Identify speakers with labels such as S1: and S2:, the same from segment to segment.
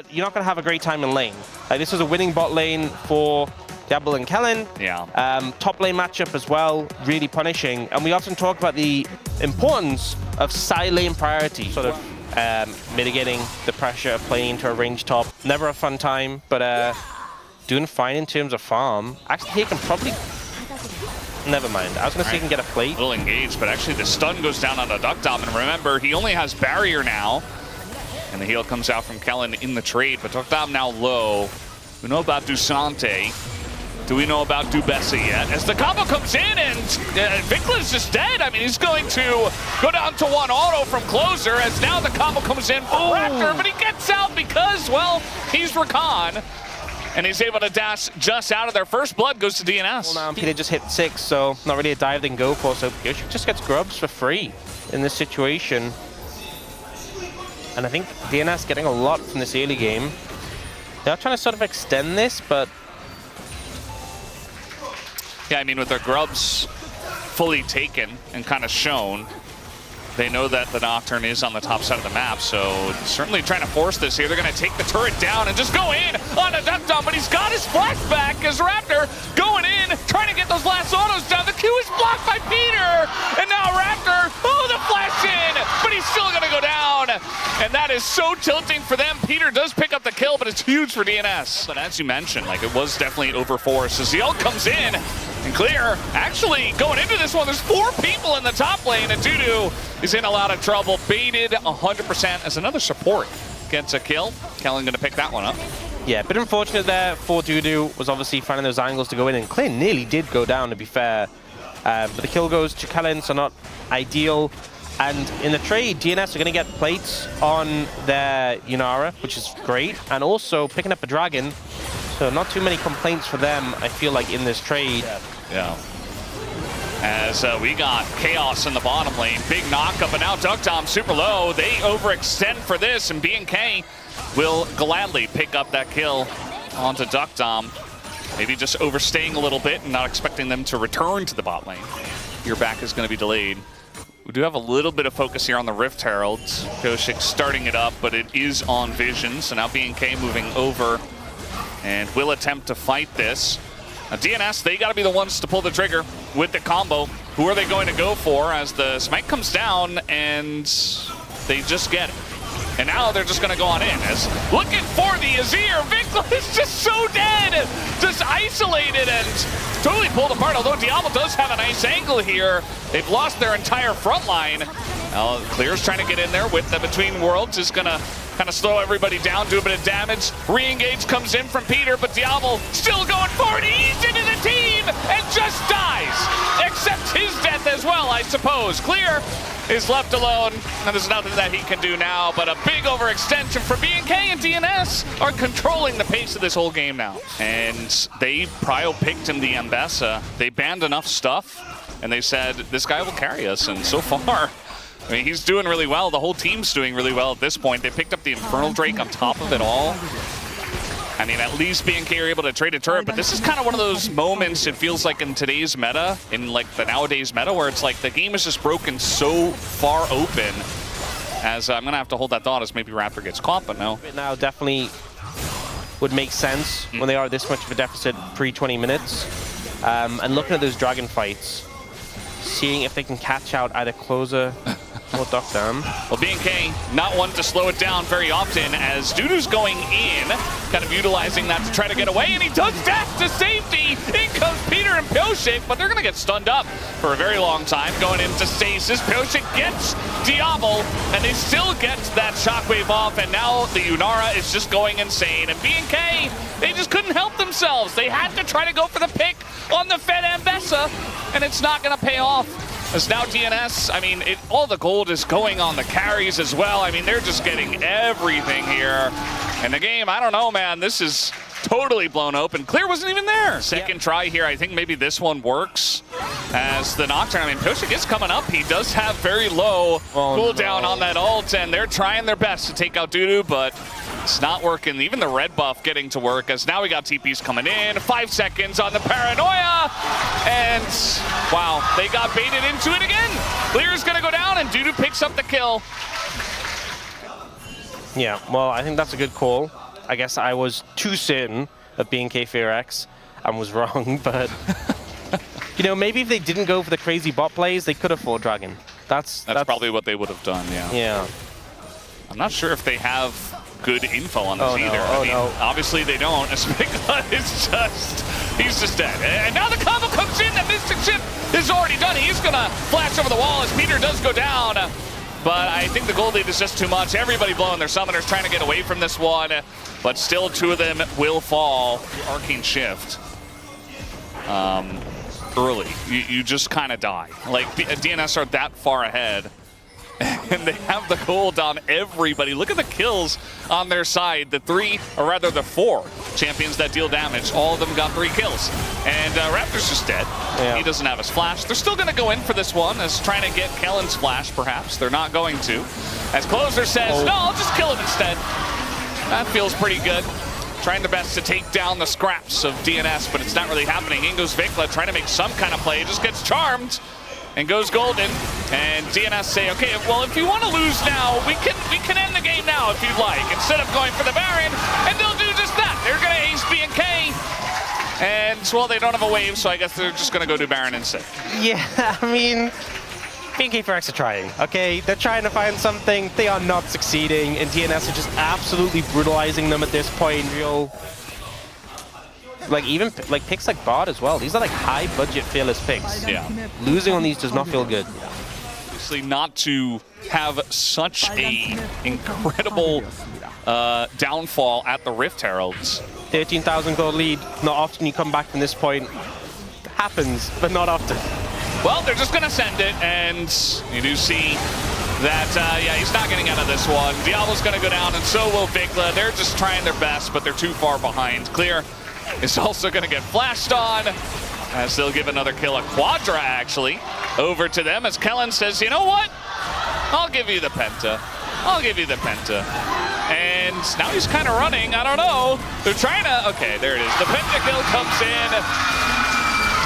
S1: but you're not going to have a great time in lane. Like, this was a winning bot lane for Diablo and Kellen.
S2: Yeah.
S1: Top lane matchup as well, really punishing. And we often talk about the importance of side lane priority, sort of mitigating the pressure of playing into a range top. Never a fun time, but doing fine in terms of farm. Actually, he can probably... Never mind. I was going to say he can get a plate.
S2: A little engaged, but actually the stun goes down on the Duckdom. And remember, he only has barrier now. And the heal comes out from Kellen in the trade, but Duckdom now low. We know about Dusante. Do we know about Dubessa yet? As the combo comes in and Vikla's just dead. I mean, he's going to go down to 1 auto from closer as now the combo comes in from Raptor, but he gets out because, well, he's Rakan. And he's able to dash just out of there. First blood goes to DNS.
S1: Well, now Peter just hit 6, so not really a dive they can go for. So Yoshi just gets grubs for free in this situation. And I think DNS getting a lot from this early game. They're trying to sort of extend this, but...
S2: Yeah, I mean, with their grubs fully taken and kind of shown, they know that the Nocturne is on the top side of the map, so certainly trying to force this here. They're going to take the turret down and just go in on a Duckdom, but he's got his flash back as Raptor going in, trying to get those last autos down. The Q is blocked by Peter, and now Raptor, oh, the flash in, but he's still going to go down, and that is so tilting for them. Peter does pick up the kill, but it's huge for DNS. But as you mentioned, like, it was definitely overforced as the ult comes in, and Clear actually going into this one. There's 4 people in the top lane, and Dudu is in a lot of trouble. Baited 100% as another support gets a kill. Kellen going to pick that one up.
S1: Yeah, a bit unfortunate there for Dudu. Was obviously finding those angles to go in, and Clear nearly did go down, to be fair. But the kill goes to Kellen, so not ideal. And in the trade, DNS are going to get plates on their Yunara, which is great. And also picking up a dragon. So not too many complaints for them, I feel like, in this trade.
S2: Yeah. As we got Chaos in the bottom lane. Big knockup, but now Duckdom super low. They overextend for this, and BNK will gladly pick up that kill onto Duckdom. Maybe just overstaying a little bit and not expecting them to return to the bot lane. Your back is going to be delayed. We do have a little bit of focus here on the Rift Heralds. Koshik starting it up, but it is on Vision. So now BNK moving over and will attempt to fight this. Now DNS, they got to be the ones to pull the trigger with the combo. Who are they going to go for as the smite comes down and they just get it? And now they're just going to go on in as looking for the Azir. Vikla is just so dead, just isolated and totally pulled apart. Although Diablo does have a nice angle here. They've lost their entire front line. Now Clear's trying to get in there with the Between Worlds. Is going to kind of slow everybody down, do a bit of damage. Re-engage comes in from Peter, but Diablo still going forward. He's into the team and just dies. Accepts his death as well, I suppose. Clear is left alone, and there's nothing that he can do now, but a big overextension for BNK, and DNS are controlling the pace of this whole game now. And they prio-picked him the Ambessa. They banned enough stuff, and they said, this guy will carry us, and so far, I mean, he's doing really well. The whole team's doing really well at this point. They picked up the Infernal Drake on top of it all. I mean, at least BNK are able to trade a turret, but this is kind of one of those moments, it feels like in today's meta, in like the nowadays meta, where it's like the game is just broken so far open. As I'm going to have to hold that thought as maybe Raptor gets caught, but no.
S1: Now definitely would make sense when they are this much of a deficit pre-20 minutes. And looking at those dragon fights, seeing if they can catch out either Closer or Duckdom.
S2: Well, BNK not one to slow it down very often as Dudu's going in, kind of utilizing that to try to get away, and he does dash to safety. In comes Peter and Pioshik, but they're going to get stunned up for a very long time. Going into stasis, Pioshik gets Diablo, and they still get that shockwave off, and now the Yunara is just going insane. And BNK, they just couldn't help themselves. They had to try to go for the pick on the Fed Ambessa, and it's not going to pay off. As now DNS, I mean, all the gold is going on the carries as well. I mean, they're just getting everything here. And the game, I don't know, man, this is totally blown open. Clear wasn't even there. Second try here, I think maybe this one works. As the Nocturne, I mean, Pioshik is coming up. He does have very low cooldown on that ult, and they're trying their best to take out Dudu, but it's not working. Even the red buff getting to work, as now we got TPs coming in. 5 seconds on the Paranoia, and wow, they got baited into it again. Clear's gonna go down, and Dudu picks up the kill.
S1: Yeah, well, I think that's a good call. I guess I was too certain of BNK FEARX and was wrong, but you know, maybe if they didn't go for the crazy bot plays, they could have fought Dragon. That's
S2: probably what they would have done, yeah.
S1: Yeah.
S2: I'm not sure if they have good info on this either.
S1: No.
S2: I mean, obviously they don't. Spigla is he's just dead. And now the combo comes in. That Mystic Shift is already done. He's going to flash over the wall as Peter does go down. But I think the gold lead is just too much. Everybody blowing their summoners, trying to get away from this one. But still, 2 of them will fall. The Arcane Shift. Early. You just kind of die. Like, DNS are that far ahead. And they have the gold on everybody. Look at the kills on their side. The 4 champions that deal damage. All of them got 3 kills. And Raptor's just dead. Yeah. He doesn't have his flash. They're still going to go in for this one as trying to get Kellen's flash, perhaps. They're not going to. As Closer says, no, I'll just kill him instead. That feels pretty good. Trying their best to take down the scraps of DNS, but it's not really happening. In goes Vikla trying to make some kind of play. Just gets charmed. And goes golden, and DNS say, okay, well, if you want to lose now, we can end the game now if you'd like, instead of going for the Baron, and they'll do just that. They're going to ace BNK, and, well, they don't have a wave, so I guess they're just going to go do Baron instead.
S1: Yeah, I mean, BNK FEARX are trying, okay? They're trying to find something. They are not succeeding, and DNS are just absolutely brutalizing them at this point. Like, even like picks like Bard as well. These are like high budget fearless picks.
S2: Yeah.
S1: Losing on these does not feel good.
S2: Obviously not to have such a incredible downfall at the Rift Heralds.
S1: 13,000 gold lead. Not often you come back from this point. Happens, but not often.
S2: Well, they're just going to send it, and you do see that, yeah, he's not getting out of this one. Diablo's going to go down, and so will Vikla. They're just trying their best, but they're too far behind. Clear is also going to get flashed on, as they'll give another kill, a Quadra actually, over to them as Kellen says, you know what? I'll give you the Penta. I'll give you the Penta. And now he's kind of running. I don't know. They're trying to, okay, there it is. The Penta kill comes in.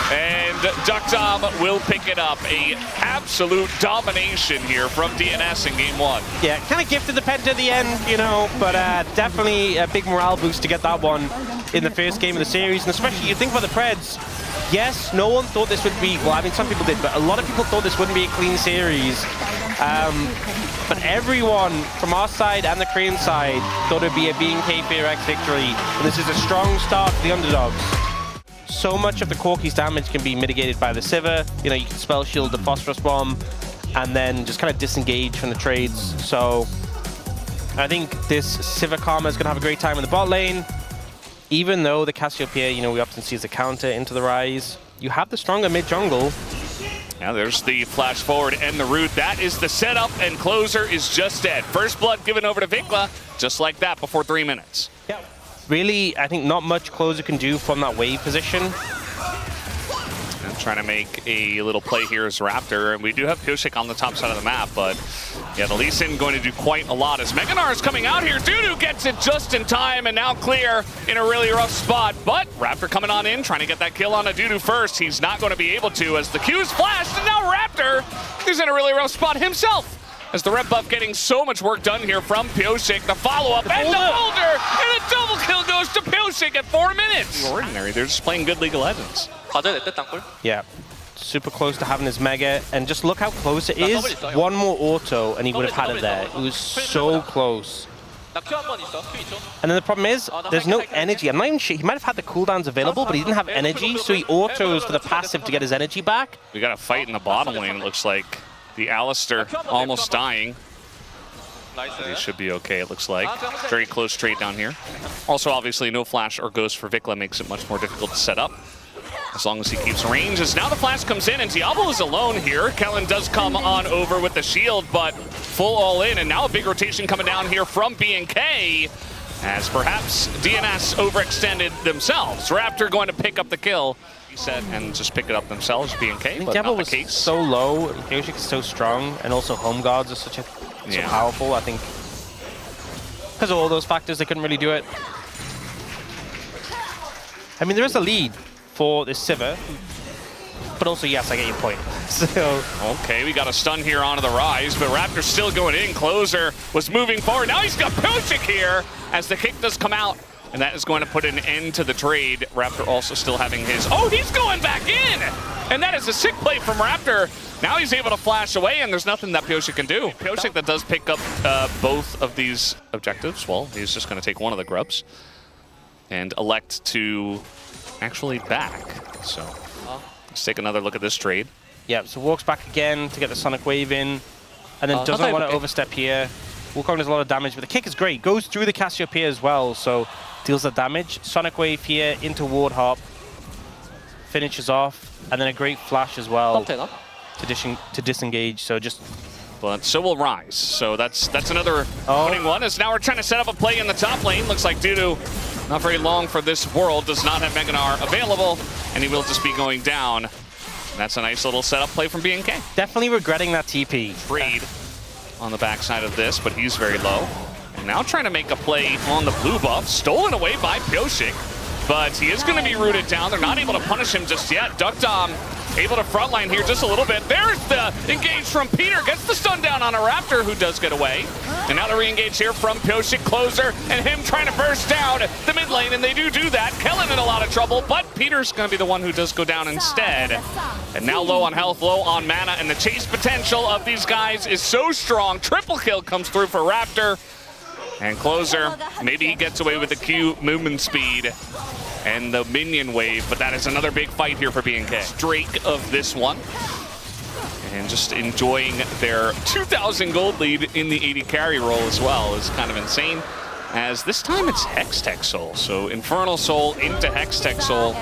S2: And Duckdom will pick it up. A absolute domination here from DNS in game 1.
S1: Yeah, kind of gifted the Penta at the end, you know, but definitely a big morale boost to get that one in the first game of the series. And especially, you think about the Preds. Yes, no one thought this would be, well, I mean, some people did, but a lot of people thought this wouldn't be a clean series. But everyone from our side and the Korean side thought it would be a BNK FEARX victory. And this is a strong start for the underdogs. So much of the Corki's damage can be mitigated by the Sivir. You know, you can spell shield the Phosphorus Bomb and then just kind of disengage from the trades. So I think this Sivir Karma is going to have a great time in the bot lane. Even though the Cassiopeia, you know, we often see as a counter into the Rise, you have the stronger mid-jungle.
S2: Now there's the flash forward and the root. That is the setup, and Closer is just dead. First blood given over to Vikla, just like that before 3 minutes.
S1: Yeah. Really, I think not much Closer can do from that wave position.
S2: And trying to make a little play here is Raptor, and we do have Pyosik on the top side of the map, but yeah, the Lee Sin going to do quite a lot as Meganar is coming out here. Dudu gets it just in time, and now Clear in a really rough spot, but Raptor coming on in, trying to get that kill on a Dudu first. He's not going to be able to as the Q's flashed, and now Raptor is in a really rough spot himself. As the red buff getting so much work done here from Pyosik, the follow-up, and the boulder, and a double kill goes to Pyosik at 4 minutes. Ordinary, they're just playing good League of Legends.
S1: Yeah, super close to having his Mega, and just look how close it is. One more auto, and he would have had it there. It was so close. And then the problem is, there's no energy. I'm not even sure, he might have had the cooldowns available, but he didn't have energy, so he autos for the passive to get his energy back.
S2: We got a fight in the bottom lane, it looks like. The Alistair almost dying. He should be okay, it looks like. Very close trade down here. Also, obviously, no flash or ghost for Vikla makes it much more difficult to set up. As long as he keeps range. As now the flash comes in, and Diablo is alone here. Kellen does come on over with the shield, but full all in. And now a big rotation coming down here from BNK. As perhaps DNS overextended themselves. Raptor going to pick up the kill. Set and just pick it up themselves, BNK, but
S1: Diablo
S2: not the
S1: was
S2: case.
S1: So low, Pyosik is so strong, and also home guards are so powerful. I think because of all those factors, they couldn't really do it. I mean, there is a lead for this Sivir, but also, yes, I get your point. So
S2: okay, we got a stun here onto the Rise, but Raptor's still going in. Closer was moving forward. Now he's got Pyosik here. as the kick does come out. And that is going to put an end to the trade. Raptor also still having his... Oh, he's going back in! And that is a sick play from Raptor. Now he's able to flash away, and there's nothing that Pyosik can do. Pyosik that does pick up both of these objectives. Well, he's just going to take one of the grubs and elect to actually back. So let's take another look at this trade.
S1: Yeah, so walks back again to get the Sonic Wave in, and then doesn't want to overstep here. Wukong does a lot of damage, but the kick is great. Goes through the Cassiopeia as well, so deals the damage. Sonic Wave here into Ward Hop. Finishes off, and then a great flash as well to disengage, so just...
S2: But so will Rise, so that's another winning one, as now we're trying to set up a play in the top lane. Looks like Dudu, not very long for this world, does not have Mega Gnar available, and he will just be going down. And that's a nice little setup play from BNK.
S1: Definitely regretting that TP.
S2: Trade on the backside of this, but he's very low. And now trying to make a play on the blue buff, stolen away by Pyosik, but he is going to be rooted down. They're not able to punish him just yet. Duckdom able to frontline here just a little bit. There's the engage from Peter, gets the stun down on a Raptor who does get away. And now the re-engage here from Pyosik, closer, and him trying to burst down the mid lane, and they do that. Kellen in a lot of trouble, but Peter's going to be the one who does go down instead. And now low on health, low on mana, and the chase potential of these guys is so strong. Triple kill comes through for Raptor. And closer, maybe he gets away with the Q movement speed and the minion wave, but that is another big fight here for BNK. Drake of this one. And just enjoying their 2,000 gold lead in the 80 carry role as well is kind of insane. As this time it's Hextech Soul. So Infernal Soul into Hextech Soul.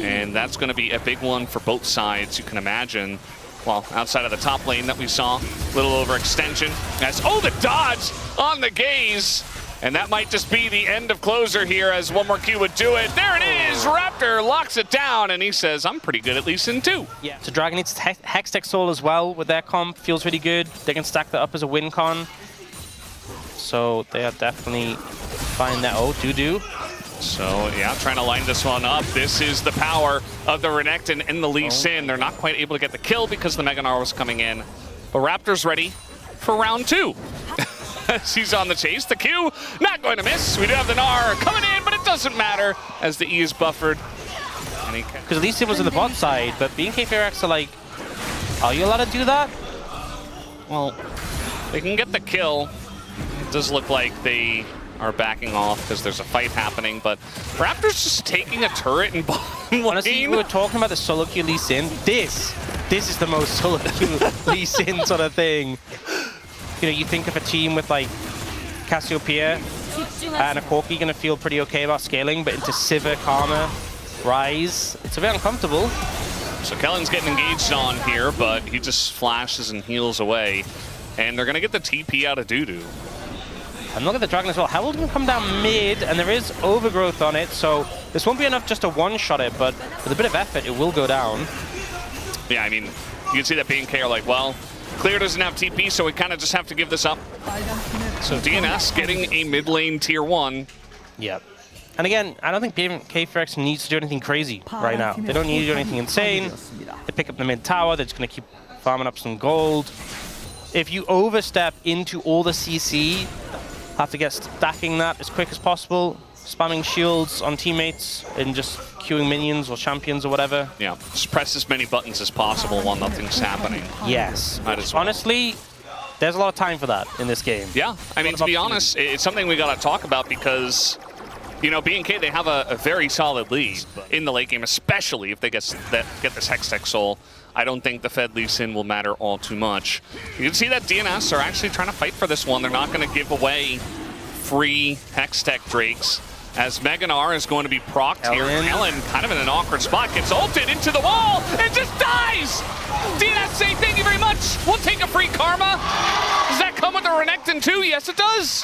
S2: And that's going to be a big one for both sides, you can imagine. Well, outside of the top lane that we saw, little overextension. As, oh, the dodge on the gaze. And that might just be the end of closer here, as one more Q would do it. There it is, Raptor locks it down, and he says, I'm pretty good at least in 2.
S1: Yeah, so Dragon needs Hextech Soul as well with their comp, feels really good. They can stack that up as a win con. So they are definitely finding that. Oh, Dudu.
S2: So, yeah, trying to line this one up. This is the power of the Renekton and the Lee Sin. They're not quite able to get the kill because the Mega Gnar was coming in. But Raptor's ready for round 2. He's on the chase. The Q not going to miss. We do have the Gnar coming in, but it doesn't matter as the E is buffered.
S1: Because Lee Sin was on the bot side, but BNK FEARX are like, are you allowed to do that?
S2: Well, they can get the kill. It does look like they are backing off because there's a fight happening, but Raptor's just taking a turret and bottom lane.
S1: Honestly, we were talking about the solo queue Lee Sin. This is the most solo queue Lee Sin sort of thing. You know, you think of a team with like Cassiopeia and a Corki gonna feel pretty okay about scaling, but into Sivir, Karma, Rise, it's a bit uncomfortable.
S2: So Kellen's getting engaged on here, but he just flashes and heals away. And they're gonna get the TP out of Dudu.
S1: And look at the Dragon as well. Herald can come down mid, and there is overgrowth on it, so this won't be enough just to one-shot it, but with a bit of effort, it will go down.
S2: Yeah, I mean, you can see that BNK are like, well, Clear doesn't have TP, so we kind of just have to give this up. So DNS getting a mid lane tier 1.
S1: Yep. And again, I don't think BNK FEARX needs to do anything crazy right now. They don't need to do anything insane. They pick up the mid tower, they're just going to keep farming up some gold. If you overstep into all the CC, have to get stacking that as quick as possible, spamming shields on teammates and just queuing minions or champions or whatever.
S2: Yeah, just press as many buttons as possible while nothing's happening.
S1: Yes.
S2: Might as well.
S1: Honestly, there's a lot of time for that in this game.
S2: Yeah, I mean, to be honest, it's something we got to talk about because, you know, BNK, they have a very solid lead in the late game, especially if they get this Hextech Soul. I don't think the Fed Lee Sin will matter all too much. You can see that DNS are actually trying to fight for this one. They're not going to give away free Hextech Drakes, as Mega Gnar is going to be procced here. Ellen kind of in an awkward spot, gets ulted into the wall and just dies! DNS say thank you very much. We'll take a free Karma. Does that come with a Renekton too? Yes, it does.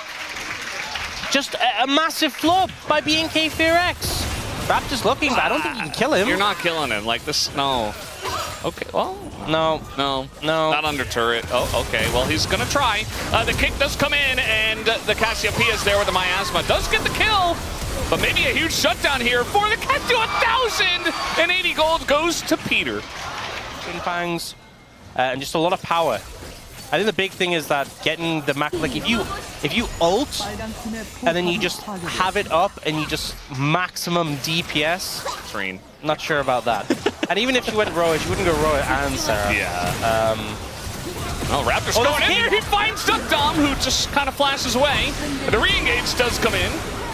S1: Just a massive flop by BNK FEARX. Raptor's looking, but I don't think you can kill him.
S2: You're not killing him like this. No. Okay, well,
S1: no.
S2: Not under turret. Oh, okay, well, he's gonna try. The kick does come in, and the Cassiopeia is there with the Miasma. Does get the kill, but maybe a huge shutdown here for the Cat to 1,080 gold goes to Peter.
S1: Fangs, and just a lot of power I think the big thing is that getting the max, like if you ult and then you just have it up and you just maximum DPS.
S2: Serene.
S1: Not sure about that. And even if you went Roish, you wouldn't go Roish and Sarah.
S2: Yeah. Oh, Raptor's going in there. He finds DuckDom, who just kind of flashes away. But the re-engage does come in,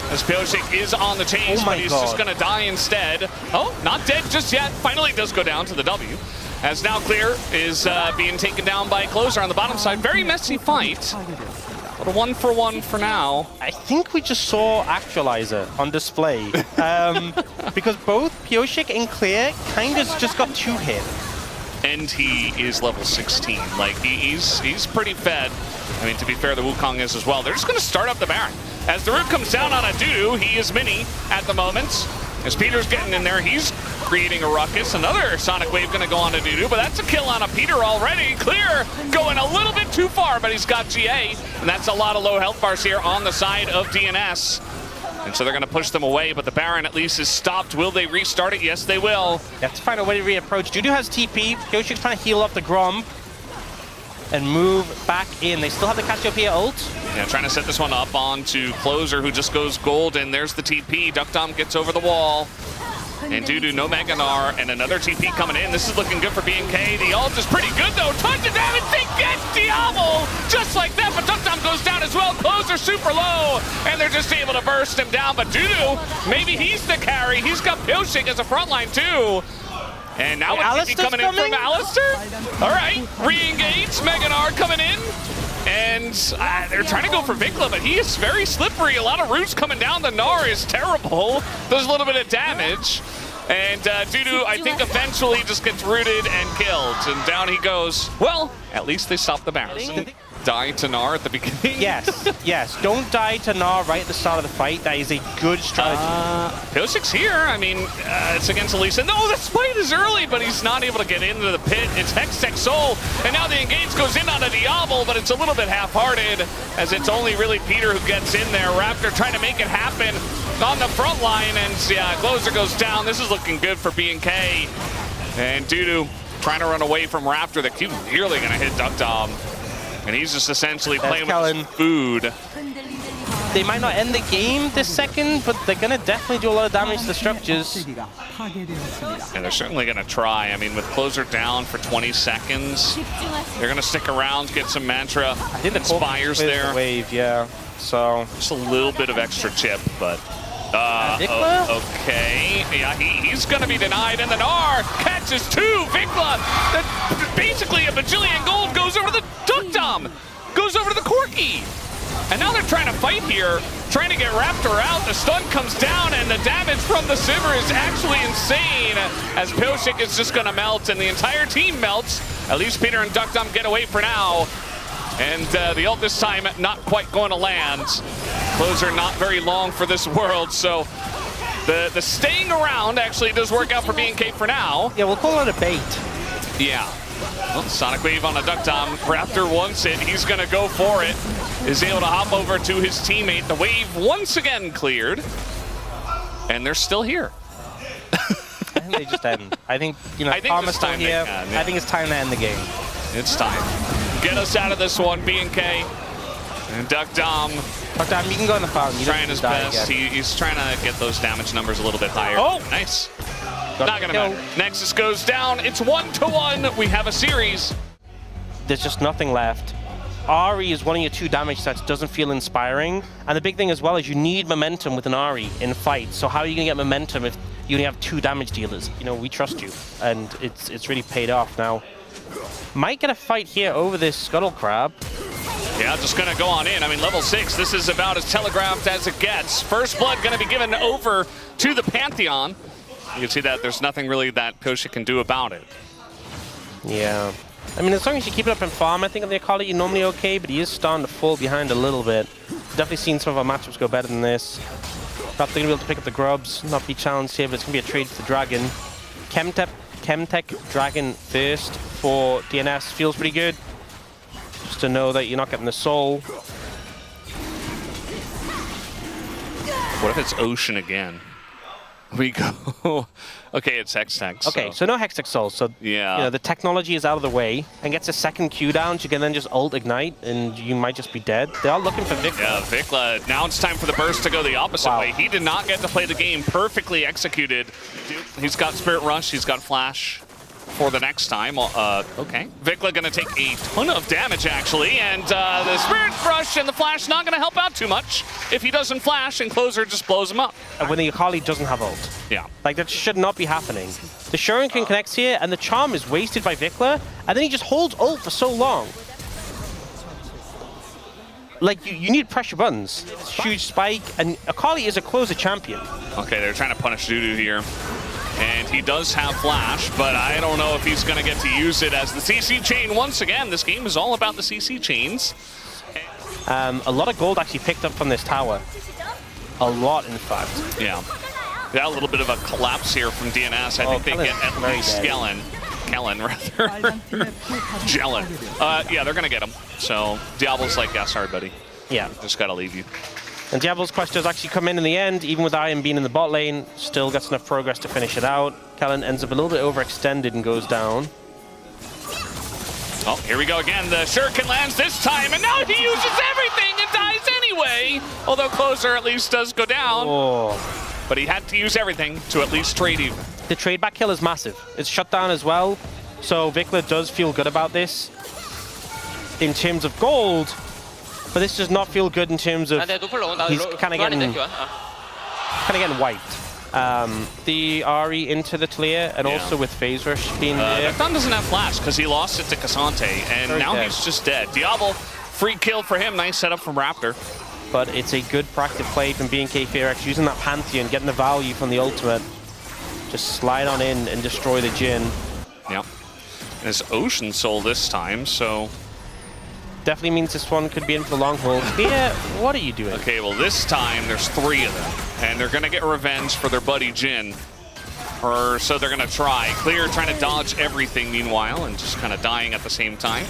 S2: as FEARX is on the chase, but he's just going to die instead. Oh, not dead just yet. Finally does go down to the W. As now Clear is being taken down by Closer on the bottom side. Very messy fight. But a 1-for-1 for now.
S1: I think we just saw Actualizer on display. Because both FEARX and Clear kind of just got 2 hit.
S2: And he is level 16. Like, he's pretty fed. I mean, to be fair, the Wukong is as well. They're just going to start up the Baron. As the root comes down on a Dudu, he is mini at the moment. As Peter's getting in there, he's creating a ruckus. Another Sonic Wave going to go on to Dudu, but that's a kill on a Peter already. Clear going a little bit too far, but he's got GA. And that's a lot of low health bars here on the side of DNS. And so they're going to push them away, but the Baron at least is stopped. Will they restart it? Yes, they will.
S1: They have to find a way to reapproach. Dudu has TP. FEARX trying to heal up the Grom and move back in. They still have the Cassiopeia ult.
S2: Yeah, trying to set this one up onto Closer, who just goes gold, and there's the TP. DuckDom gets over the wall. And Dudu, no Meganar, and another TP coming in. This is looking good for BNK. The ult is pretty good, though. Tons of damage. They get Diablo just like that, but DuckDom goes down as well. Closer super low, and they're just able to burst him down. But Dudu, maybe he's the carry. He's got FEARX as a frontline, too. And now it's TP coming in from Alistair. All right, re-engage. Meganar coming in. And they're trying to go for Vikla, but he is very slippery. A lot of roots coming down. The Gnar is terrible. Does a little bit of damage. And Dudu, I think, eventually just gets rooted and killed. And down he goes. Well, at least they stopped the Baron. Die to Gnar at the beginning?
S1: Yes, yes. Don't die to Gnar right at the start of the fight. That is a good strategy.
S2: FEARX here. I mean, it's against Elisa. No, the spite is early, but he's not able to get into the pit. It's Hextech Soul, and now the engage goes in on a Diablo, but it's a little bit half-hearted, as it's only really Peter who gets in there. Raptor trying to make it happen on the front line, and yeah, Closer goes down. This is looking good for BNK. And Dudu trying to run away from Raptor. The Q nearly going to hit DuckDom. And he's just essentially playing with his food.
S1: They might not end the game this second, but they're going to definitely do a lot of damage to the structures.
S2: And they're certainly going to try. I mean, with Closer down for 20 seconds, they're going to stick around, get some Mantra.
S1: I think the
S2: Spires there.
S1: The wave, yeah. So
S2: just a little bit of extra chip, but okay. Yeah, he's going to be denied, and the Gnar catches 2. Vikla, basically a bajillion gold goes over to the DuckDom, goes over to the Corki. And now they're trying to fight here, trying to get Raptor out. The stun comes down, and the damage from the Sivir is actually insane, as FEARX is just going to melt, and the entire team melts. At least Peter and DuckDom get away for now. And the ult this time not quite going to land. Closer not very long for this world, so the staying around actually does work out for BNK for now.
S1: Yeah, we'll call it a bait.
S2: Yeah. Well, Sonic Wave on a DuckDom. Raptor wants it. He's going to go for it. Is able to hop over to his teammate. The wave once again cleared. And they're still here.
S1: I think they just end. I think, you know, Thomas still here. Yeah. I think it's time to end the game.
S2: It's time. Get us out of this one, BNK. And DuckDom.
S1: DuckDom, you can go in the fountain.
S2: He's trying his best. He's trying to get those damage numbers a little bit higher. Oh, nice. Not gonna matter. Nexus goes down. It's 1-1. We have a series.
S1: There's just nothing left. Ahri is one of your 2 damage sets, doesn't feel inspiring. And the big thing as well is you need momentum with an Ahri in fights. So how are you gonna get momentum if you only have 2 damage dealers? You know, we trust you, and it's really paid off now. Might get a fight here over this Scuttle Crab.
S2: Yeah, just gonna go on in. I mean, level 6, this is about as telegraphed as it gets. First blood gonna be given over to the Pantheon. You can see that there's nothing really that FEARX can do about it.
S1: Yeah. I mean, as long as you keep it up in farm, I think the Akali you're normally okay, but he is starting to fall behind a little bit. Definitely seen some of our matchups go better than this. Not going to be able to pick up the grubs, not be challenged here, but it's going to be a trade for the Dragon. Chemtech Dragon first for DNS feels pretty good. Just to know that you're not getting the soul.
S2: What if it's Ocean again? We go. Okay, it's Hextech.
S1: Okay, so no Hextech Souls. So
S2: yeah,
S1: you know, the technology is out of the way and gets a second Q down. You can then just ult Ignite and you might just be dead. They are looking for Vikla.
S2: Yeah, Vikla. Now it's time for the burst to go the opposite
S1: Wow.
S2: way. He did not get to play the game perfectly executed. He's got Spirit Rush. He's got Flash for the next time. Okay. Vikla going to take a ton of damage, actually, and the Spirit Rush and the Flash not going to help out too much if he doesn't Flash, and Closer just blows him up.
S1: And when the Akali doesn't have ult.
S2: Yeah.
S1: Like, that should not be happening. The Shuriken connects here, and the Charm is wasted by Vikla, and then he just holds ult for so long. Like, you need pressure buttons. Huge spike, and Akali is a Closer champion.
S2: Okay, they're trying to punish Dudu here. And he does have Flash, but I don't know if he's going to get to use it as the CC chain once again. This game is all about the CC chains.
S1: A lot of gold actually picked up from this tower. A lot, in fact.
S2: Yeah. Yeah, a little bit of a collapse here from DNS. I think they get at least Kellen, rather. Jellen. Yeah, they're going to get him. So Diablo's like, yeah, sorry, buddy.
S1: Yeah.
S2: Just got to leave you.
S1: And Diablo's Quest does actually come in the end, even with Iron being in the bot lane, still gets enough progress to finish it out. Kellen ends up a little bit overextended and goes down.
S2: Oh, here we go again. The Shuriken lands this time, and now he uses everything and dies anyway. Although Closer at least does go down.
S1: Oh.
S2: But he had to use everything to at least trade even.
S1: The trade back kill is massive. It's shut down as well. So Vikla does feel good about this in terms of gold. But this does not feel good in terms of he's kind of getting wiped. The Ahri into the Tlia, and also with Phase Rush being there.
S2: Vecton doesn't have Flash because he lost it to Cassante, and now he's just dead. Diablo, free kill for him. Nice setup from Raptor.
S1: But it's a good proactive play from BNK FEARX, using that Pantheon, getting the value from the ultimate. Just slide on in and destroy the Jhin.
S2: Yep. And it's Ocean Soul this time, so...
S1: Definitely means this one could be in for the long haul. Yeah, what are you doing?
S2: Okay, well this time there's 3 of them, and they're gonna get revenge for their buddy Jhin. Or so they're gonna try. Clear trying to dodge everything meanwhile, and just kind of dying at the same time.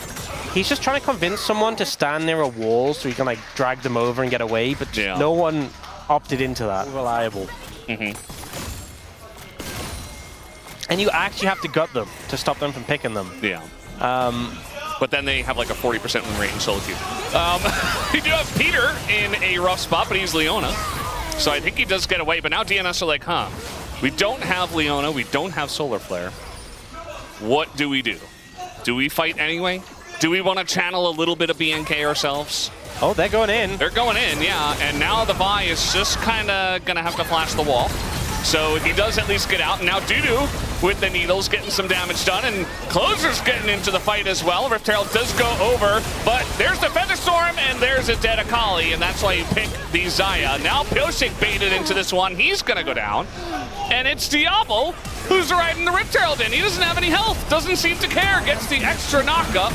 S1: He's just trying to convince someone to stand near a wall so he can like drag them over and get away, but no one opted into that. Reliable. And you actually have to gut them to stop them from picking them.
S2: Yeah. But then they have like a 40% win rate in solo queue. You do have Peter in a rough spot, but he's Leona. So I think he does get away, but now DNS are like, huh, we don't have Leona, we don't have Solar Flare. What do we do? Do we fight anyway? Do we want to channel a little bit of BNK ourselves?
S1: Oh, they're going in.
S2: They're going in, yeah. And now the Vi is just kind of going to have to flash the wall. So he does at least get out. And now Dudu with the needles getting some damage done. And Closer's getting into the fight as well. Rift Herald does go over. But there's the Featherstorm and there's a dead Akali. And that's why you pick the Xayah. Now Pyosik baited into this one. He's going to go down. And it's Diablo who's riding the Rift Herald in. He doesn't have any health. Doesn't seem to care. Gets the extra knockup.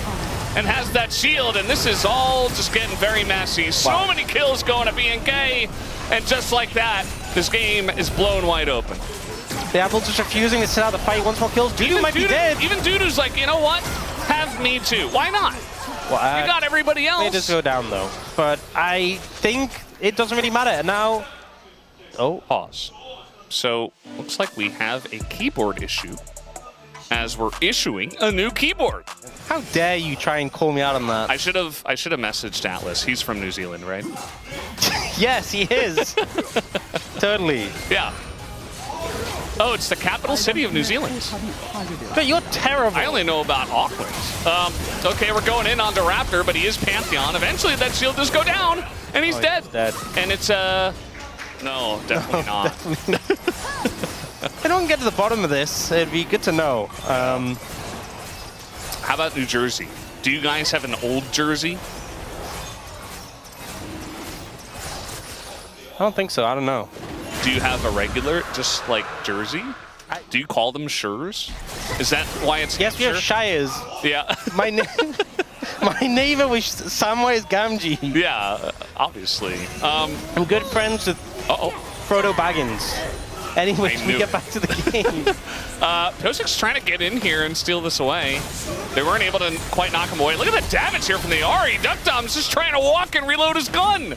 S2: And has that shield, and this is all just getting very messy. So many kills going to BNK, and just like that, this game is blown wide open.
S1: Diablo just refusing to sit out the fight. Once more kills, Dudu might be dead.
S2: Even Dudu's like, you know what? Have me too. Why not?
S1: Well,
S2: you got everybody else.
S1: They just go down though. But I think it doesn't really matter. And now,
S2: pause. So looks like we have a keyboard issue, as we're issuing a new keyboard.
S1: How dare you try and call me out on that?
S2: I should have messaged Atlas. He's from New Zealand, right?
S1: Yes, he is. Totally.
S2: Yeah. Oh, it's the capital city of New Zealand.
S1: But you're terrible.
S2: I only know about Auckland. Okay, we're going in onto Raptor, but he is Pantheon. Eventually that shield does go down, and he's dead. And it's no, definitely not.
S1: Definitely not. If I don't get to the bottom of this, it'd be good to know.
S2: How about New Jersey? Do you guys have an old jersey?
S1: I don't think so. I don't know.
S2: Do you have a regular, just like jersey? Do you call them shures? Is that why it's
S1: Yes, we have shires.
S2: Yeah.
S1: My neighbor was Samwise Gamgee.
S2: Yeah, obviously.
S1: I'm good friends with Frodo Baggins. Anyway, we get back to the game.
S2: Pyosik's trying to get in here and steal this away. They weren't able to quite knock him away. Look at the damage here from the Ahri. Duck Dom's just trying to walk and reload his gun.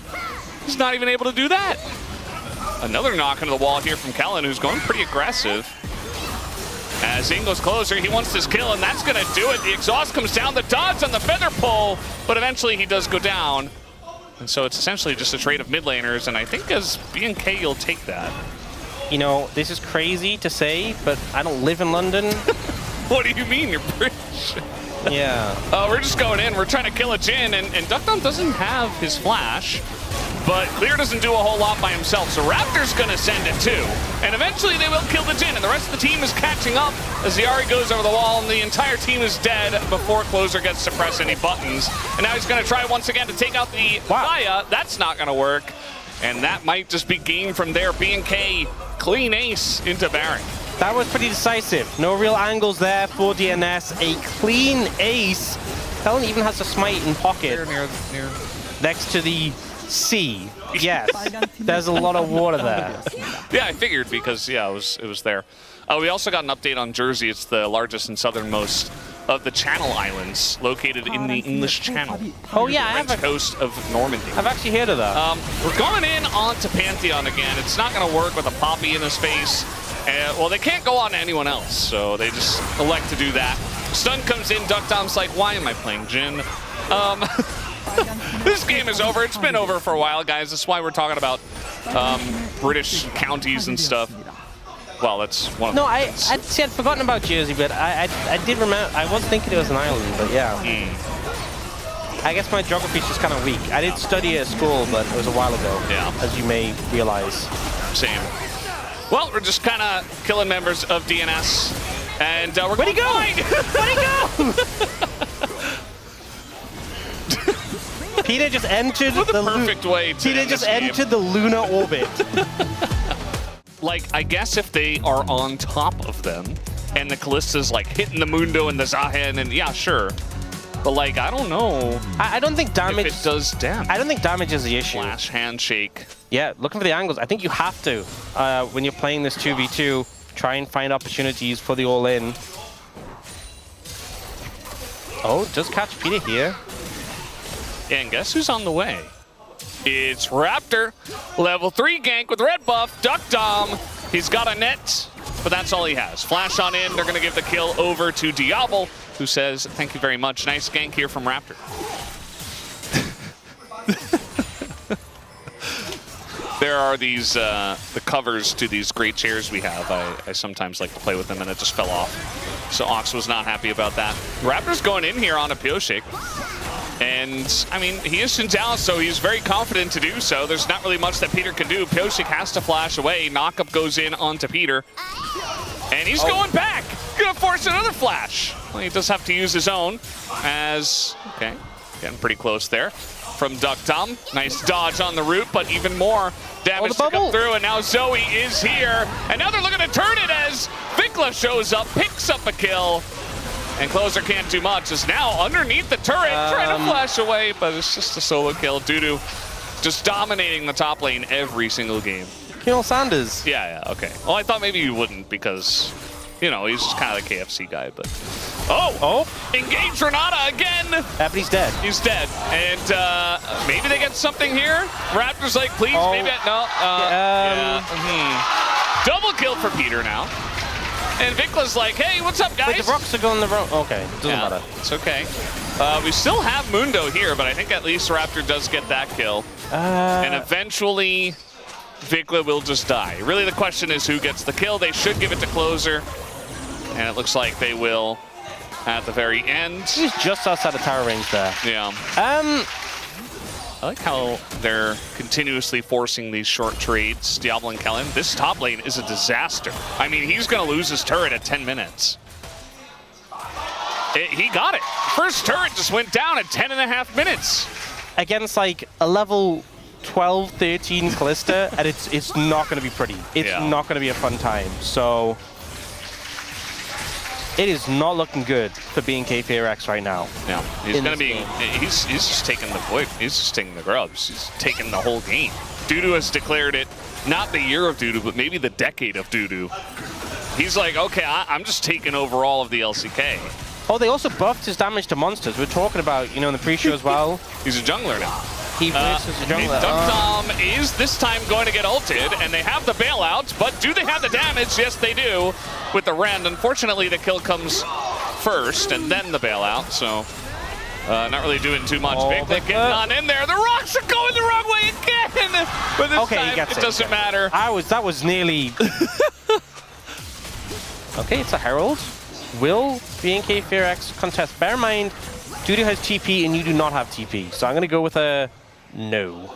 S2: He's not even able to do that. Another knock into the wall here from Kellen, who's going pretty aggressive. As Zing goes closer, he wants this kill, and that's going to do it. The exhaust comes down, the dodge on the feather pull, but eventually he does go down. And so it's essentially just a trade of mid laners, and I think as BNK, you'll take that.
S1: You know, this is crazy to say, but I don't live in London.
S2: What do you mean, you're British?
S1: Yeah.
S2: We're just going in, we're trying to kill a Jhin, and DuckDom doesn't have his flash. But Clear doesn't do a whole lot by himself, so Raptor's gonna send it too. And eventually they will kill the Jhin, and the rest of the team is catching up as the Ahri goes over the wall, and the entire team is dead before Closer gets to press any buttons. And now he's gonna try once again to take out the Xayah. That's not gonna work. And that might just be game from there. BNK, clean ace into Baron.
S1: That was pretty decisive. No real angles there for DNS. A clean ace. Kellen even has a smite in pocket.
S2: Near.
S1: Next to the sea. Yes. There's a lot of water there.
S2: Yeah, I figured because, yeah, it was there. We also got an update on Jersey. It's the largest and southernmost of the Channel Islands, located in the English Channel.
S1: Oh yeah,
S2: the French coast of Normandy.
S1: I've actually heard of that.
S2: We're going in onto Pantheon again. It's not going to work with a Poppy in his face. Well, they can't go on to anyone else, so they just elect to do that. Stun comes in, DuckDom's like, why am I playing Jhin? This game is over. It's been over for a while, guys. That's why we're talking about British counties and stuff. Well, that's one of
S1: them. No, I'd forgotten about Jersey, but I did remember. I was thinking it was an island, but yeah. I guess my geography's just kind of weak. I did study at school, but it was a while ago, as you may realize.
S2: Same. Well, we're just kind of killing members of DNS, and we're
S1: Where'd he go? Where'd he go? Peter just entered
S2: the perfect way to
S1: Peter just entered the lunar orbit.
S2: Like, I guess if they are on top of them, and the Kallista's like hitting the Mundo and the Zahen, and yeah, sure. But like, I don't know.
S1: I don't think damage.
S2: If it does damage.
S1: I don't think damage is the issue.
S2: Flash handshake.
S1: Yeah, looking for the angles. I think you have to when you're playing this 2v2. Try and find opportunities for the all-in. Oh, just catch Peter here.
S2: And guess who's on the way? It's Raptor. Level 3 gank with red buff. DuckDom. He's got a net, but that's all he has. Flash on in. They're going to give the kill over to Diablo, who says, thank you very much. Nice gank here from Raptor. There are these, the covers to these great chairs we have. I sometimes like to play with them, and it just fell off. So Ox was not happy about that. Raptor's going in here on a Pioshik. And, I mean, he is Shinjao, so he's very confident to do so. There's not really much that Peter can do. Pioshik has to flash away. Knockup goes in onto Peter. And he's going back. Gonna force another flash. Well, he does have to use his own as, okay, getting pretty close there. From DuckDom. Nice dodge on the root, but even more damage to come through. And now Zoe is here. And now they're looking to turn it as Vikla shows up, picks up a kill. And Closer can't do much. Is now underneath the turret, trying to flash away, but it's just a solo kill. Dudu just dominating the top lane every single game.
S1: Colonel Sanders.
S2: Yeah, okay. Well, I thought maybe you wouldn't because, you know, he's just kind of the KFC guy, but... Oh! Engage Renata again!
S1: But he's dead.
S2: He's dead. And maybe they get something here? Raptor's like, please, maybe... No. Double kill for Peter now. And Vikla's like, hey, what's up, guys?
S1: Wait, the rocks are going the wrong... Okay, doesn't matter.
S2: It's okay. We still have Mundo here, but I think at least Raptor does get that kill. And eventually, Vikla will just die. Really, the question is who gets the kill. They should give it to Closer. And it looks like they will at the very end.
S1: He's just outside of tower range there.
S2: Yeah. I like how they're continuously forcing these short trades. Diablo and Kellen. This top lane is a disaster. I mean, he's going to lose his turret at 10 minutes. He got it. First turret just went down at 10.5 minutes.
S1: Against like a level 12, 13 Callista, and it's not going to be pretty. It's not going to be a fun time. So it is not looking good for BNK FEARX right now.
S2: Yeah, he's going to be. He's just taking the void. He's just taking the grubs. He's taking the whole game. Dudu has declared it not the year of Dudu, but maybe the decade of Dudu. He's like, okay, I'm just taking over all of the LCK.
S1: Oh, they also buffed his damage to monsters. We're talking about, you know, in the pre-show as well.
S2: He's a jungler now.
S1: He versus the jungler.
S2: Duckdom is this time going to get ulted, and they have the bailout, but do they have the damage? Yes, they do, with the Rend. Unfortunately, the kill comes first, and then the bailout, so not really doing too much. Big getting on in there. The rocks are going the wrong way again, but this time it doesn't matter.
S1: That was nearly... Okay, it's a Herald. Will BNK FEARX contest? Bear in mind, Dudu has TP and you do not have TP, so I'm going to go with a no.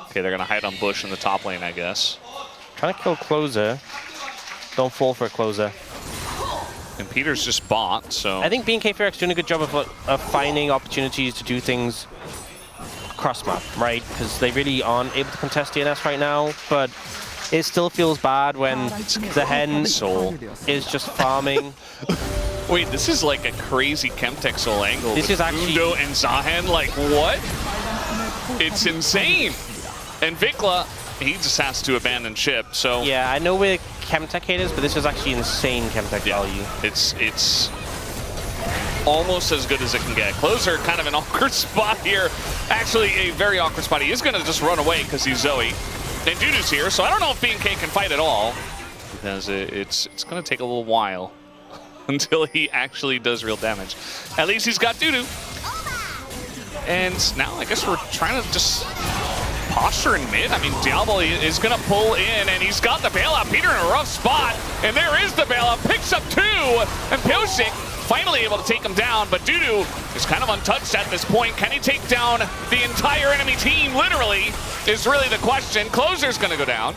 S2: Okay, they're going to hide on Bush in the top lane, I guess.
S1: Trying to kill Closer. Don't fall for a Closer.
S2: And Peter's just bot, so...
S1: I think BNK FEARX doing a good job of finding opportunities to do things cross map, right? Because they really aren't able to contest DNS right now, but it still feels bad when the Hen is just farming.
S2: Wait, this is like a crazy Chemtexel angle.
S1: This is actually...
S2: Mundo and Zahen, like, what? It's insane. And Vikla, he just has to abandon ship, so...
S1: Yeah, I know we're Chemtech haters, but this is actually insane Chemtech value.
S2: It's almost as good as it can get. Closer, kind of an awkward spot here. Actually, a very awkward spot. He is going to just run away because he's Zoe. And Dudu's here, so I don't know if BNK can fight at all, because it's going to take a little while until he actually does real damage. At least he's got Dudu. And now I guess we're trying to just posture in mid. I mean, Diablo is going to pull in, and he's got the bailout. Peter in a rough spot, and there is the bailout. Picks up 2, and Pyosik finally able to take him down, but Dudu is kind of untouched at this point. Can he take down the entire enemy team, literally, is really the question. Closer's going to go down.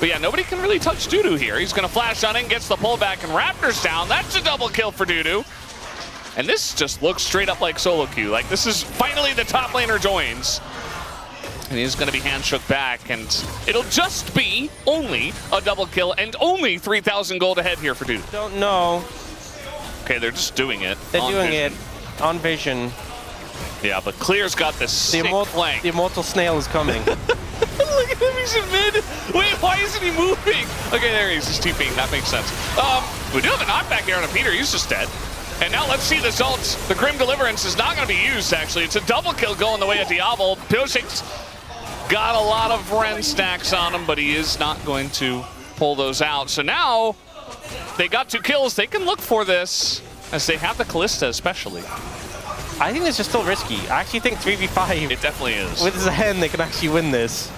S2: But yeah, nobody can really touch Dudu here. He's going to flash on in, gets the pullback, and Raptor's down. That's a double kill for Dudu. And this just looks straight up like solo queue. Like, this is finally the top laner joins. And he's going to be handshook back, and it'll just be only a double kill and only 3,000 gold ahead here for Dudu.
S1: Don't know.
S2: Okay, they're just doing it.
S1: They're doing it on Vision.
S2: Yeah, but Clear's got this sick flank.
S1: The immortal snail is coming.
S2: Look at him, he's in mid. Wait, why isn't he moving? Okay, there he is, he's TPing, that makes sense. We do have a knockback here on a Peter, he's just dead. And now let's see this ult. The Grim Deliverance is not going to be used, actually. It's a double kill going the way of Diablo. Pyosik's got a lot of Ren stacks on him, but he is not going to pull those out. So now, they got 2 kills. They can look for this, as they have the Kalista especially.
S1: I think this is still risky. I actually think 3v5.
S2: It definitely is.
S1: With Zen, they can actually win this.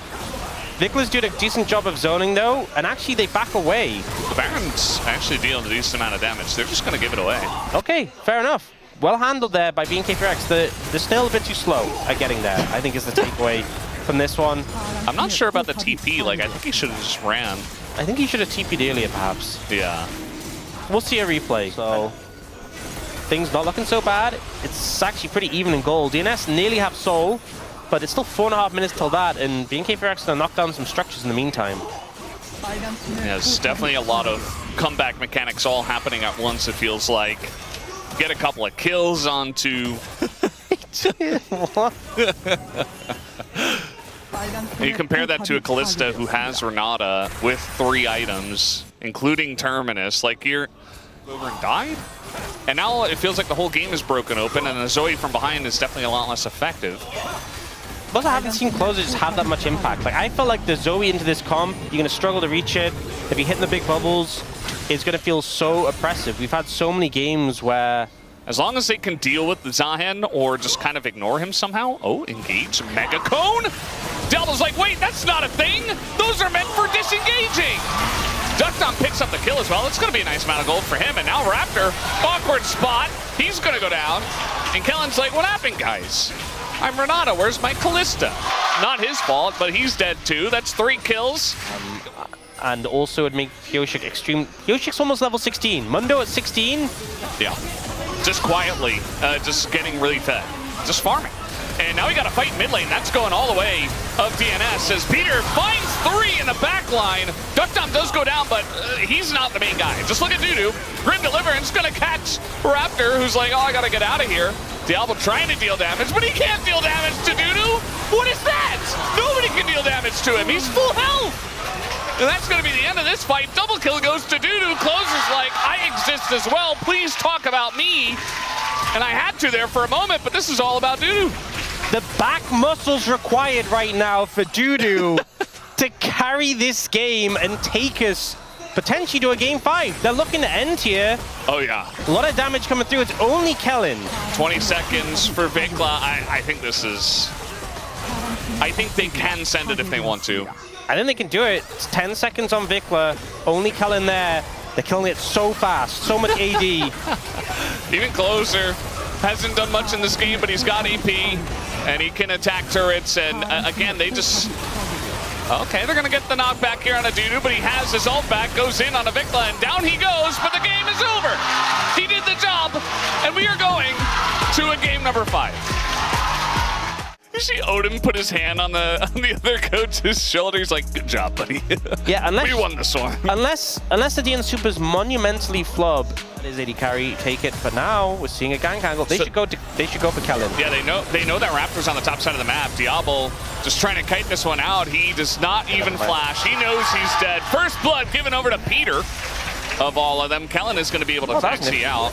S1: Vikla's doing a decent job of zoning, though, and actually they back away.
S2: The Baron's actually dealing a decent amount of damage. They're just going to give it away.
S1: Okay, fair enough. Well handled there by BNK FEARX. The snail a bit too slow at getting there, I think is the takeaway from this one.
S2: I'm not sure about the TP. Like, I think he should have just ran.
S1: I think he should have TP'd earlier, perhaps.
S2: Yeah.
S1: We'll see a replay. So, things not looking so bad. It's actually pretty even in gold. DNS nearly have soul, but it's still 4.5 minutes till that, and BNK FEARX is going to knock down some structures in the meantime.
S2: Yeah, there's definitely a lot of comeback mechanics all happening at once, it feels like. Get a couple of kills onto...
S1: What?
S2: You compare that to a Kalista who has Renata with 3 items, including Terminus. Like, you're over and died? And now it feels like the whole game is broken open, and the Zoe from behind is definitely a lot less effective.
S1: Plus, I haven't seen Closer just have that much impact. Like, I feel like the Zoe into this comp, you're going to struggle to reach it. If you're hitting the big bubbles, it's going to feel so oppressive. We've had so many games where...
S2: As long as they can deal with the Zahen or just kind of ignore him somehow. Oh, engage. Mega Cone! Delta's like, wait, that's not a thing! Those are meant for disengaging! Duckdom picks up the kill as well. It's going to be a nice amount of gold for him. And now Raptor, awkward spot. He's going to go down. And Kellen's like, what happened, guys? I'm Renata. Where's my Kalista? Not his fault, but he's dead too. That's 3 kills.
S1: And also it'd make Pyosik extreme... Pyosik's almost level 16. Mundo at 16?
S2: Yeah. Just quietly, just getting really fed. Just farming. And now we got a fight mid lane. That's going all the way of DNS as Peter finds 3 in the back line. Duckdom does go down, but he's not the main guy. Just look at Dudu. Grim Deliverance gonna catch Raptor, who's like, oh, I gotta get out of here. Diablo trying to deal damage, but he can't deal damage to Dudu. What is that? Nobody can deal damage to him. He's full health. And that's going to be the end of this fight. Double kill goes to Dudu. Closer's like, I exist as well. Please talk about me. And I had to there for a moment, but this is all about Dudu.
S1: the back muscles required right now for Dudu to carry this game and take us potentially to a game 5. They're looking to end here.
S2: Oh, yeah.
S1: A lot of damage coming through. It's only Kellen.
S2: 20 seconds for Vikla. I think this is... I think they can send it if they want to.
S1: I think they can do it. It's 10 seconds on Vikla. Only Kellen there. They're killing it so fast. So much AD.
S2: Even closer. Hasn't done much in this game, but he's got EP. And he can attack turrets. And again, they just... Okay, they're going to get the knockback here on a Dudu, but he has his ult back, goes in on a Vikla, and down he goes, but the game is over. He did the job, and we are going to a game number 5. You see Odin put his hand on the other coach's shoulder. He's like, good job, buddy.
S1: Yeah, unless
S2: we won this one.
S1: Unless the DNS Supers monumentally flub, his AD carry, take it. But now we're seeing a gank angle. They should go for Kellen.
S2: Yeah, they know that Raptor's on the top side of the map. Diablo just trying to kite this one out. He does not even flash. He knows he's dead. First blood given over to Peter of all of them. Kellen is going to be able to taxi out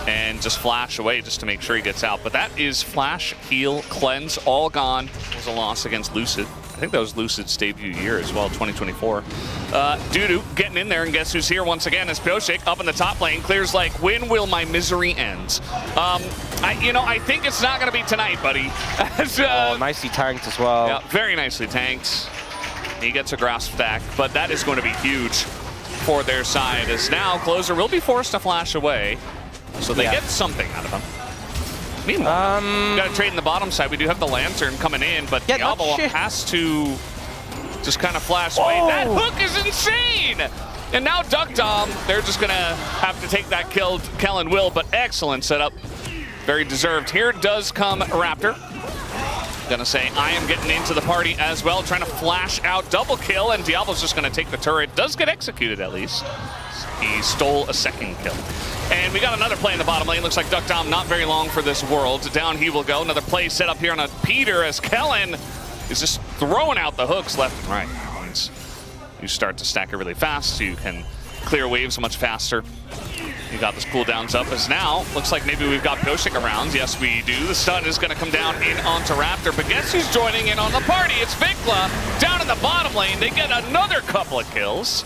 S2: and just flash away just to make sure he gets out. But that is flash, heal, cleanse, all gone. It was a loss against Lucid. I think that was Lucid's debut year as well, 2024. Dudu getting in there, and guess who's here once again is Pioshik up in the top lane. Clears like, when will my misery end? I think it's not going to be tonight, buddy.
S1: Nicely tanked as well.
S2: Yeah, very nicely tanked. He gets a grasp stack, but that is going to be huge for their side, as now Closer will be forced to flash away. So they get something out of him. Meanwhile, we got to trade in the bottom side. We do have the Lantern coming in, but Diablo has to just kind of flash away. That hook is insane! And now Duck Dom, they're just going to have to take that kill. Kellen will, but excellent setup. Very deserved. Here does come Raptor. Gonna say, I am getting into the party as well, trying to flash out double kill, and Diablo's just gonna take the turret. Does get executed at least. He stole a second kill. And we got another play in the bottom lane. Looks like Duck Dom not very long for this world. Down he will go. Another play set up here on a Peter as Kellen is just throwing out the hooks left and right. Once you start to stack it really fast, you can clear waves much faster. You got this cooldowns up as now. Looks like maybe we've got Pioshik around. Yes, we do. The stun is going to come down in onto Raptor. But guess who's joining in on the party? It's Vikla down in the bottom lane. They get another couple of kills.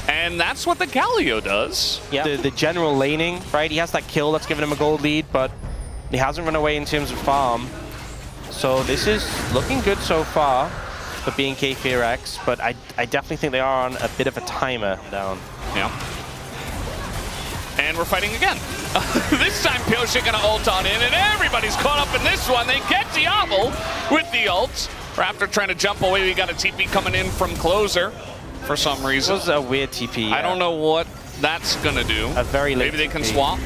S2: And that's what the Galio does.
S1: Yeah, the general laning, right? He has that kill that's given him a gold lead, but he hasn't run away in terms of farm. So this is looking good so far for BNK FEARX, but I definitely think they are on a bit of a timer down.
S2: Yeah. And we're fighting again. This time Pioshik gonna ult on in, and everybody's caught up in this one. They get Diablo with the ult. Raptor trying to jump away. We got a TP coming in from Closer for some reason.
S1: This was a weird TP.
S2: I don't know what that's gonna do.
S1: A very late
S2: Maybe they can
S1: TP.
S2: swap.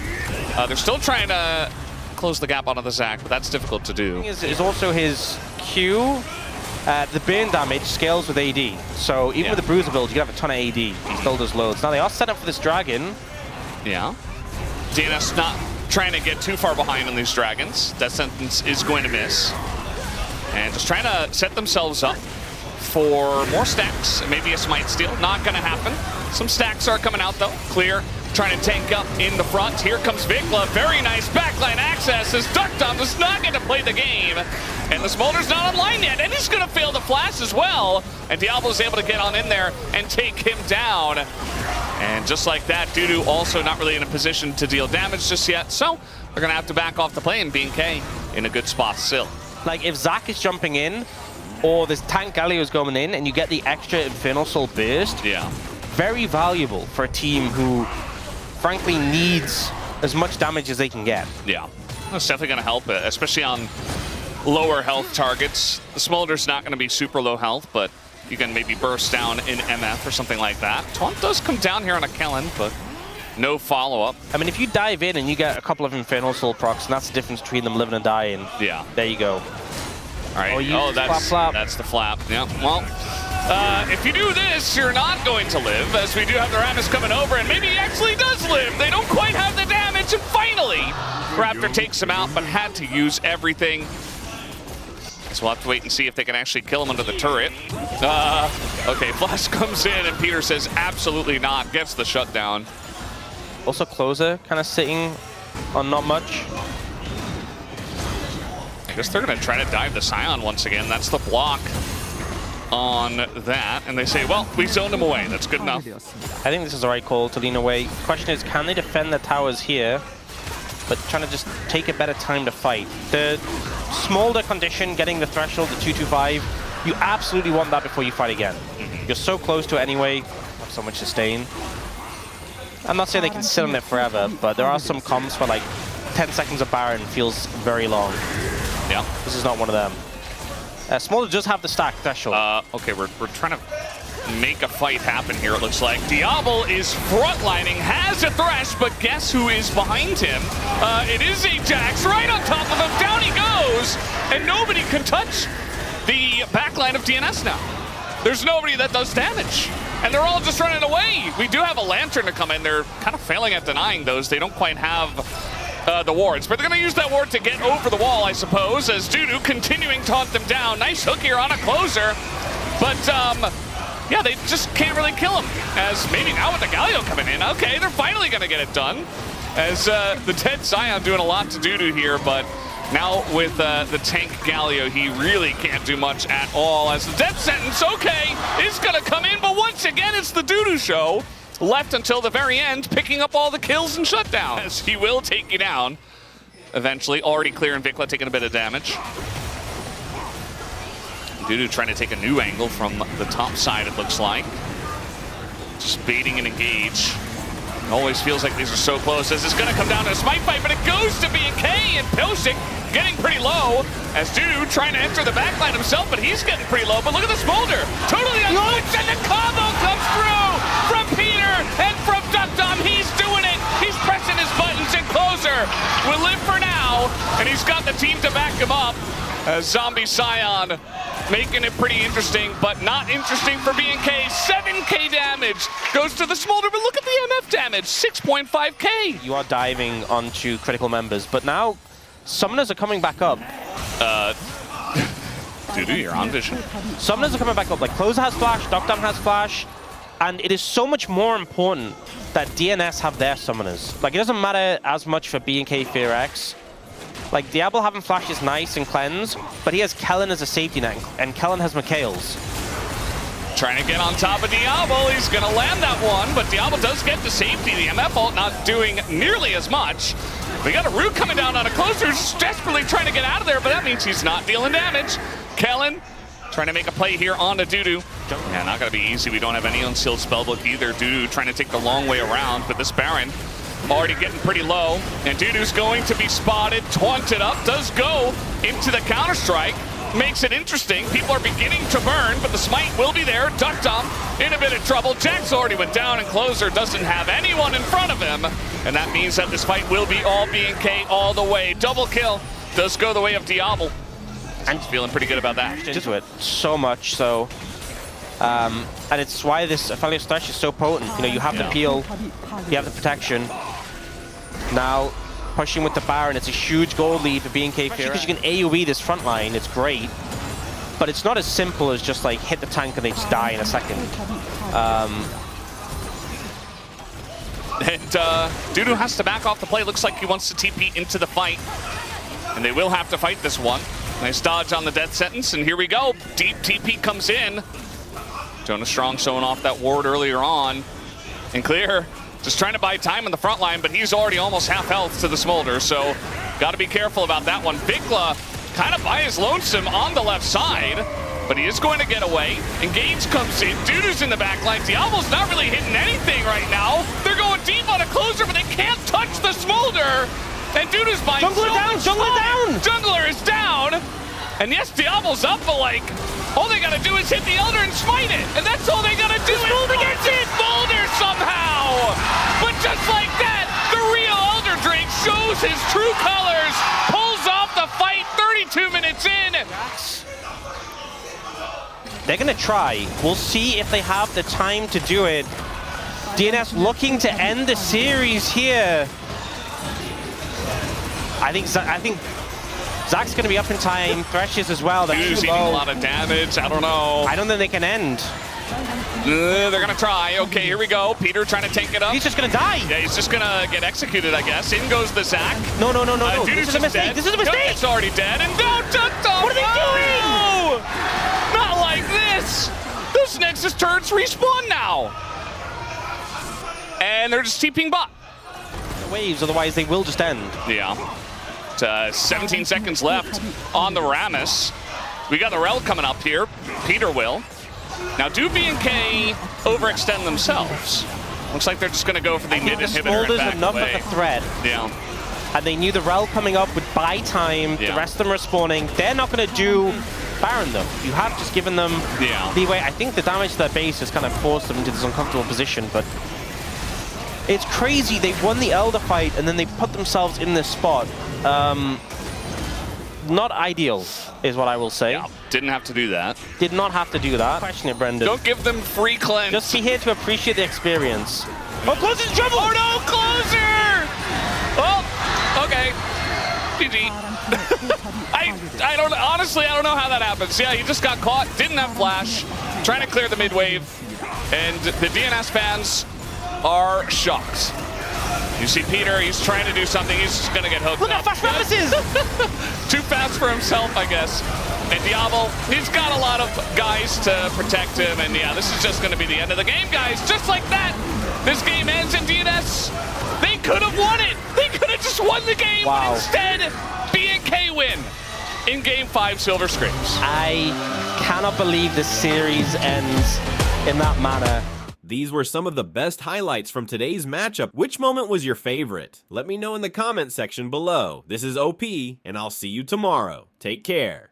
S2: They're still trying to close the gap onto the Zac, but that's difficult to do.
S1: Is also his Q. The burn damage scales with AD. So even with the Bruiser build, you can have a ton of AD. He still does loads. Now they are set up for this dragon.
S2: Yeah. DNS not trying to get too far behind on these dragons. That sentence is going to miss. And just trying to set themselves up for more stacks. Maybe a smite steal. Not going to happen. Some stacks are coming out though. Clear. Trying to tank up in the front. Here comes Vikla. Very nice backline access as Duck Dom does not get to play the game. And the Smolder's not online yet. And he's going to fail the flash as well. And Diablo's able to get on in there and take him down. And just like that, Dudu also not really in a position to deal damage just yet. So they're going to have to back off the play, and BNK in a good spot still.
S1: Like if Zac is jumping in, or this tank Galio is going in, and you get the extra Infernal Soul burst, very valuable for a team who frankly needs as much damage as they can get.
S2: Yeah, that's definitely going to help, especially on lower health targets. The Smolder's not going to be super low health, but you can maybe burst down in MF or something like that. Taunt does come down here on a Kellen, but no follow-up.
S1: I mean, if you dive in and you get a couple of Infernal Soul procs, and that's the difference between them living and dying.
S2: Yeah.
S1: There you go.
S2: All right. That's the flap. Yeah. Well, if you do this, you're not going to live, as we do have the Rammus coming over, and maybe he actually does live. They don't quite have the damage, and finally, Raptor takes him out, but had to use everything. So we'll have to wait and see if they can actually kill him under the turret. Okay, Flash comes in, and Peter says absolutely not. Gets the shutdown.
S1: Also, Closer kind of sitting on not much.
S2: guess they're going to try to dive the Scion once again. That's the block on that. And they say, well, we zoned him away. That's good enough.
S1: I think this is the right call to lean away. Question is, can they defend the towers here? But trying to just take a better time to fight. The smolder condition, getting the threshold to 225, you absolutely want that before you fight again. You're so close to it anyway. Have so much sustain. I'm not saying they can sit on it forever, but there are some comps where like 10 seconds of Baron feels very long.
S2: Yeah.
S1: This is not one of them. Smolder does have the stack threshold.
S2: Okay, we're trying to make a fight happen here, it looks like. Diablo is frontlining, has a thresh, but guess who is behind him? It is Ajax right on top of him. Down he goes, and nobody can touch the backline of DNS now. There's nobody that does damage, and they're all just running away. We do have a Lantern to come in. They're kind of failing at denying those. They don't quite have the wards, but they're going to use that ward to get over the wall, I suppose, as Dudu continuing to hunt them down. Nice hook here on a closer, but yeah, they just can't really kill him, as maybe now with the Galio coming in. Okay, they're finally going to get it done, as the dead Scion doing a lot to Dudu here, but now with the tank Galio, he really can't do much at all, as the death sentence, okay, is going to come in, but once again, it's the Dudu show. Left until the very end, picking up all the kills and shutdowns. He will take you down eventually. Already clear, and Vikla taking a bit of damage. Dudu trying to take a new angle from the top side, it looks like. Just baiting and engage. It always feels like these are so close, as it's going to come down to a smite fight, but it goes to BNK, and Pilsik getting pretty low, as Dudu trying to enter the backline himself, but he's getting pretty low. But look at the Smolder, totally unlocked, and the combo comes through from Peter, and from Duckdom, he's doing it. He's pressing his buttons, and Closer will live for now, and he's got the team to back him up. Zombie Scion making it pretty interesting, but not interesting for BNK. 7k damage goes to the Smolder, but look at the MF damage, 6.5k.
S1: You are diving onto critical members, but now summoners are coming back up.
S2: Dudu, you're on vision.
S1: Summoners are coming back up. Like, Closer has flash, Duckdom has flash, and it is so much more important that DNS have their summoners. Like, it doesn't matter as much for BNK FEARX. Like, Diablo having flash is nice and cleanse, but he has Kellen as a safety net, and Kellen has Mikhail's.
S2: Trying to get on top of Diablo, he's gonna land that one, but Diablo does get the safety. The MF ult not doing nearly as much. We got a Root coming down on a Closer, just desperately trying to get out of there, but that means he's not dealing damage. Kellen trying to make a play here on the Dudu. Yeah, not gonna be easy. We don't have any unsealed spellbook either. Dudu trying to take the long way around, but this Baron already getting pretty low, and Dudu's going to be spotted, taunted up, does go into the counter-strike, makes it interesting. People are beginning to burn, but the smite will be there. Duckdom in a bit of trouble. Jax already went down, and Closer doesn't have anyone in front of him, and that means that this fight will be all BNK all the way. Double kill does go the way of Diablo, and he's feeling pretty good about that.
S1: Into it so much so. And it's why this Aphelios Thresh is so potent. You know, you have the peel, you have the protection. Now, pushing with the Baron, it's a huge gold lead for BNK FEARX. Because you can AoE this front line, it's great. But it's not as simple as just like hit the tank and they just die in a second.
S2: And Dudu has to back off the play. Looks like he wants to TP into the fight. And they will have to fight this one. Nice dodge on the death sentence, and here we go. Deep TP comes in. Jonas Strong showing off that ward earlier on. And Clear just trying to buy time in the front line, but he's already almost half health to the Smolder, so got to be careful about that one. Vikla kind of by his lonesome on the left side, but he is going to get away. Engage comes in. Dudu's in the back line. Diablo's not really hitting anything right now. They're going deep on a Closer, but they can't touch the Smolder. And Dudu's buying
S1: Jungler down! Jungler down!
S2: Jungler is down! And yes, Diablo's up, but like, all they gotta do is hit the Elder and smite it! And that's all they gotta do! Smolder gets it! Smolder somehow! But just like that, the real Elder Drake shows his true colors, pulls off the fight 32 minutes in!
S1: They're gonna try. We'll see if they have the time to do it. DNS looking to end the series here. I think Zach's going to be up in time. Thresh is as well.
S2: Dudu's eating a lot of damage. I don't know.
S1: I don't think they can end.
S2: They're gonna try. Okay, here we go. Peter trying to tank it up.
S1: He's just gonna die.
S2: Yeah, he's just gonna get executed, I guess. In goes the Zac.
S1: No.
S2: Dudu's
S1: This is a mistake.
S2: dead.
S1: This is a mistake.
S2: No, it's already dead. And no,
S1: What are they doing?
S2: No! Not like this. Those Nexus turrets respawn now. And they're just TPing bot.
S1: Waves, otherwise they will just end.
S2: Yeah. 17 seconds left on the Rammus. We got the Rel coming up here. Peter will. Now, do BNK overextend themselves? Looks like they're just going to go for the mid inhibitor and
S1: Smolder's
S2: back
S1: enough
S2: away.
S1: of a threat.
S2: Yeah.
S1: And they knew the Rel coming up would buy time.
S2: Yeah.
S1: The rest of them are spawning. They're not going to do Baron, though. You have just given them leeway. I think the damage to their base has kind of forced them into this uncomfortable position, but it's crazy. They won the Elder fight, and then they put themselves in this spot. Not ideal, is what I will say.
S2: Yeah, didn't have to do that.
S1: Did not have to do that. Question it, Brendan.
S2: Don't give them free cleanse.
S1: Just be here to appreciate the experience. Oh, Closer's in trouble!
S2: Oh no, Closer! Oh, okay. GG. I don't, honestly, I don't know how that happens. Yeah, he just got caught, didn't have flash, trying to clear the mid wave, and the DNS fans are shocked. You see Peter, he's trying to do something, he's just gonna get hooked
S1: Look
S2: up.
S1: how fast Rammus is!
S2: Too fast for himself, I guess. And Diablo, he's got a lot of guys to protect him, and yeah, this is just gonna be the end of the game, guys. Just like that, this game ends in DNS. They could have won it! They could have just won the game,
S1: wow.
S2: But instead, BNK win in Game 5 Silver Screams.
S1: I cannot believe this series ends in that manner.
S3: These were some of the best highlights from today's matchup. Which moment was your favorite? Let me know in the comment section below. This is OP, and I'll see you tomorrow. Take care.